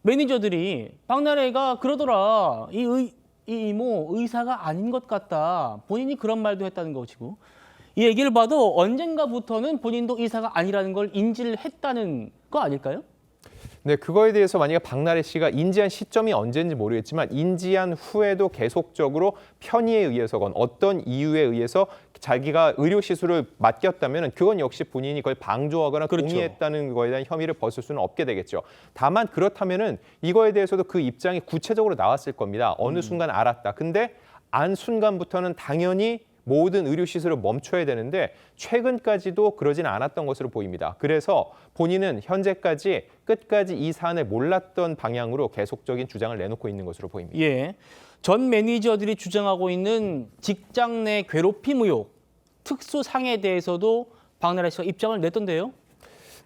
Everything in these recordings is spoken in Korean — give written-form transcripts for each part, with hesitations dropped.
매니저들이 박나래가 그러더라. 이 이모 의사가 아닌 것 같다. 본인이 그런 말도 했다는 것이고 이 얘기를 봐도 언젠가부터는 본인도 의사가 아니라는 걸 인지를 했다는 거 아닐까요? 네, 그거에 대해서 만약에 박나래 씨가 인지한 시점이 언제인지 모르겠지만 인지한 후에도 계속적으로 편의에 의해서건 어떤 이유에 의해서 자기가 의료 시술을 맡겼다면 그건 역시 본인이 그걸 방조하거나 그렇죠. 공유했다는 거에 대한 혐의를 벗을 수는 없게 되겠죠. 다만 그렇다면은 이거에 대해서도 그 입장이 구체적으로 나왔을 겁니다. 어느 순간 알았다. 근데 안 순간부터는 당연히 모든 의료 시술을 멈춰야 되는데 최근까지도 그러지는 않았던 것으로 보입니다. 그래서 본인은 현재까지 끝까지 이 사안을 몰랐던 방향으로 계속적인 주장을 내놓고 있는 것으로 보입니다. 예. 전 매니저들이 주장하고 있는 직장 내 괴롭힘 의혹, 특수상해에 대해서도 박나래 씨가 입장을 냈던데요.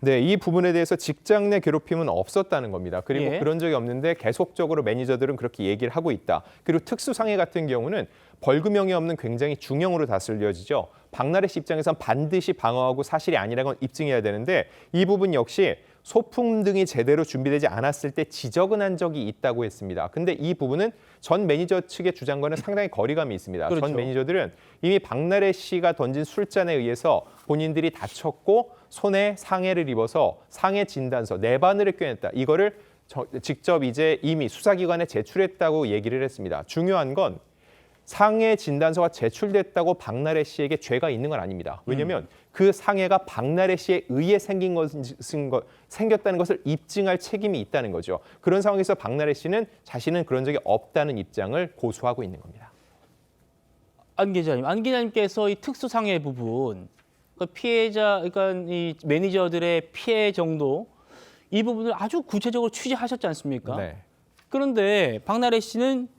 네, 이 부분에 대해서 직장 내 괴롭힘은 없었다는 겁니다. 그리고 예. 그런 적이 없는데 계속적으로 매니저들은 그렇게 얘기를 하고 있다. 그리고 특수상해 같은 경우는 벌금형이 없는 굉장히 중형으로 다스려지죠. 박나래 씨 입장에선 반드시 방어하고 사실이 아니라는 건 입증해야 되는데 이 부분 역시 소품 등이 제대로 준비되지 않았을 때 지적은 한 적이 있다고 했습니다. 근데 이 부분은 전 매니저 측의 주장과는 상당히 거리감이 있습니다. 그렇죠. 전 매니저들은 이미 박나래 씨가 던진 술잔에 의해서 본인들이 다쳤고 손에 상해를 입어서 상해 진단서 네 바늘을 꿰냈다. 이거를 직접 이제 이미 수사기관에 제출했다고 얘기를 했습니다. 중요한 건 상해 진단서가 제출됐다고 박나래 씨에게 죄가 있는 건 아닙니다. 왜냐하면 그 상해가 박나래 씨에 의해 생겼다는 것을 입증할 책임이 있다는 거죠. 그런 상황에서 박나래 씨는 자신은 그런 적이 없다는 입장을 고수하고 있는 겁니다. 안 기자님께서 이 특수상해 부분, 그러니까 이 매니저들의 피해 정도 이 부분을 아주 구체적으로 취재하셨지 않습니까? 네. 그런데 박나래 씨는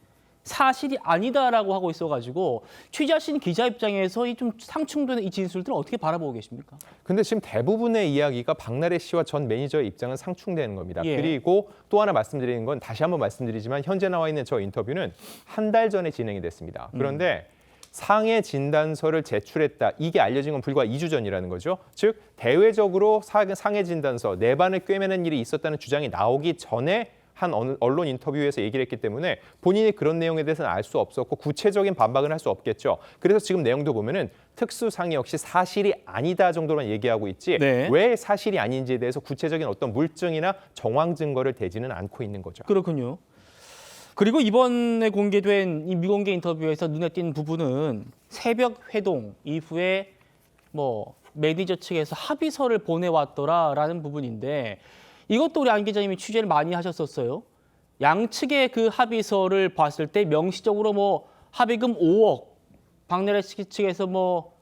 사실이 아니다라고 하고 있어가지고 취재하신 기자 입장에서 이 좀 상충되는 이 진술들을 어떻게 바라보고 계십니까? 근데 지금 대부분의 이야기가 박나래 씨와 전 매니저의 입장은 상충되는 겁니다. 예. 그리고 또 하나 말씀드리는 건 다시 한번 말씀드리지만 현재 나와 있는 저 인터뷰는 한 달 전에 진행이 됐습니다. 그런데 상해 진단서를 제출했다. 이게 알려진 건 불과 2주 전이라는 거죠. 즉 대외적으로 상해 진단서 네 반을 꿰매는 일이 있었다는 주장이 나오기 전에 한 언론 인터뷰에서 얘기를 했기 때문에 본인이 그런 내용에 대해서는 알 수 없었고 구체적인 반박은 할 수 없겠죠. 그래서 지금 내용도 보면은 특수상해 역시 사실이 아니다 정도만 얘기하고 있지 네. 왜 사실이 아닌지에 대해서 구체적인 어떤 물증이나 정황 증거를 대지는 않고 있는 거죠. 그렇군요. 그리고 이번에 공개된 이 미공개 인터뷰에서 눈에 띈 부분은 새벽 회동 이후에 뭐 매니저 측에서 합의서를 보내왔더라라는 부분인데 이것도 우리 안 기자님이 취재를 많이 하셨었어요. 양측의 그 합의서를 봤을 때 명시적으로 뭐 합의금 5억 박나래 씨 측에서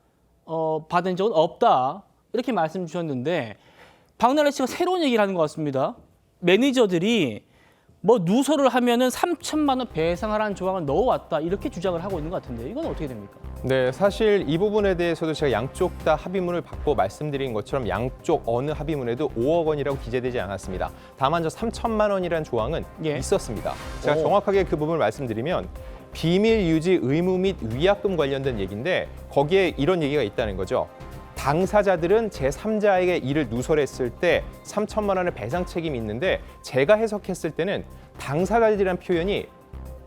받은 적은 없다 이렇게 말씀 주셨는데 박나래 씨가 새로운 얘기를 하는 것 같습니다. 매니저들이 누설을 하면은 3천만 원 배상하라는 조항을 넣어왔다 이렇게 주장을 하고 있는 것 같은데 이건 어떻게 됩니까? 네, 사실 이 부분에 대해서도 제가 양쪽 다 합의문을 받고 말씀드린 것처럼 양쪽 어느 합의문에도 5억 원이라고 기재되지 않았습니다. 다만 저 3천만 원이라는 조항은 예. 있었습니다. 제가 오. 정확하게 그 부분을 말씀드리면 비밀 유지 의무 및 위약금 관련된 얘기인데 거기에 이런 얘기가 있다는 거죠. 당사자들은 제3자에게 이를 누설했을 때 3천만 원의 배상 책임이 있는데 제가 해석했을 때는 당사자들이란 표현이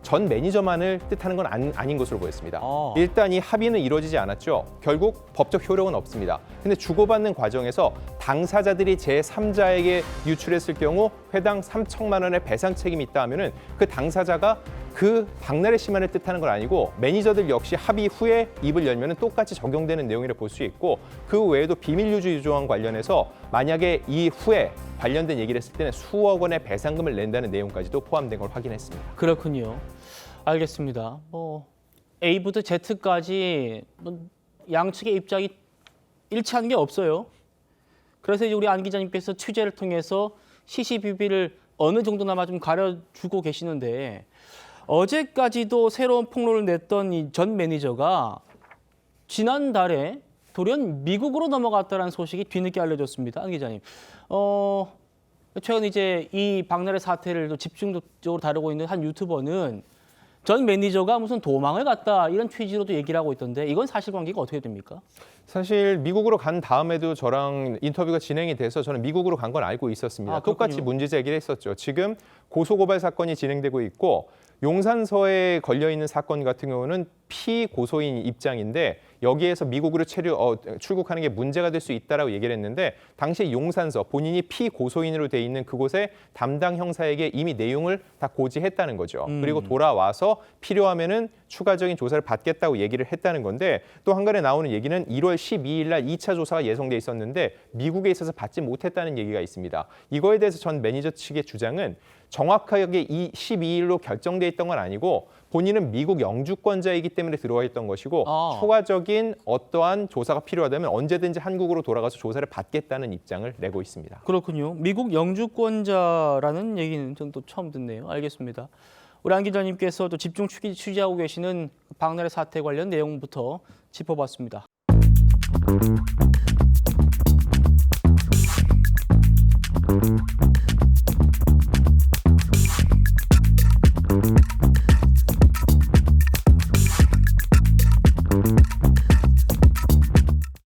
전 매니저만을 뜻하는 건 아닌 것으로 보였습니다. 일단 이 합의는 이루어지지 않았죠. 결국 법적 효력은 없습니다. 근데 주고받는 과정에서 당사자들이 제3자에게 유출했을 경우 회당 3천만 원의 배상 책임이 있다 하면은 그 당사자가 그 박나래 씨만을 뜻하는 건 아니고 매니저들 역시 합의 후에 입을 열면은 똑같이 적용되는 내용이라 볼 수 있고 그 외에도 비밀유지 조항 관련해서 만약에 이 후에 관련된 얘기를 했을 때는 수억 원의 배상금을 낸다는 내용까지도 포함된 걸 확인했습니다. 그렇군요. 알겠습니다. A부터 Z까지 양측의 입장이 일치하는 게 없어요. 그래서 이제 우리 안 기자님께서 취재를 통해서 시시비비를 어느 정도나마 좀 가려주고 계시는데 어제까지도 새로운 폭로를 냈던 이 전 매니저가 지난달에 돌연 미국으로 넘어갔다는 소식이 뒤늦게 알려졌습니다. 안 기자님. 최근 이제 이 박나래 사태를 또 집중적으로 다루고 있는 한 유튜버는 전 매니저가 무슨 도망을 갔다 이런 취지로도 얘기를 하고 있던데 이건 사실관계가 어떻게 됩니까? 사실 미국으로 간 다음에도 저랑 인터뷰가 진행이 돼서 저는 미국으로 간 건 알고 있었습니다. 아, 그렇군요. 똑같이 문제 제기를 했었죠. 지금 고소고발 사건이 진행되고 있고 용산서에 걸려있는 사건 같은 경우는 피고소인 입장인데 여기에서 미국으로 출국하는 게 문제가 될 수 있다라고 얘기를 했는데 당시 용산서 본인이 피고소인으로 돼 있는 그곳에 담당 형사에게 이미 내용을 다 고지했다는 거죠. 그리고 돌아와서 필요하면은 추가적인 조사를 받겠다고 얘기를 했다는 건데 또 한간에 나오는 얘기는 1월 12일 날 2차 조사가 예정돼 있었는데 미국에 있어서 받지 못했다는 얘기가 있습니다. 이거에 대해서 전 매니저 측의 주장은 정확하게 이 12일로 결정돼 있던 건 아니고 본인은 미국 영주권자이기 때문에 들어와 있던 것이고 추가적인 어떠한 조사가 필요하다면 언제든지 한국으로 돌아가서 조사를 받겠다는 입장을 내고 있습니다. 그렇군요. 미국 영주권자라는 얘기는 전 또 처음 듣네요. 알겠습니다. 우리 안 기자님께서 또 집중 취재하고 계시는 박나래 사태 관련 내용부터 짚어봤습니다.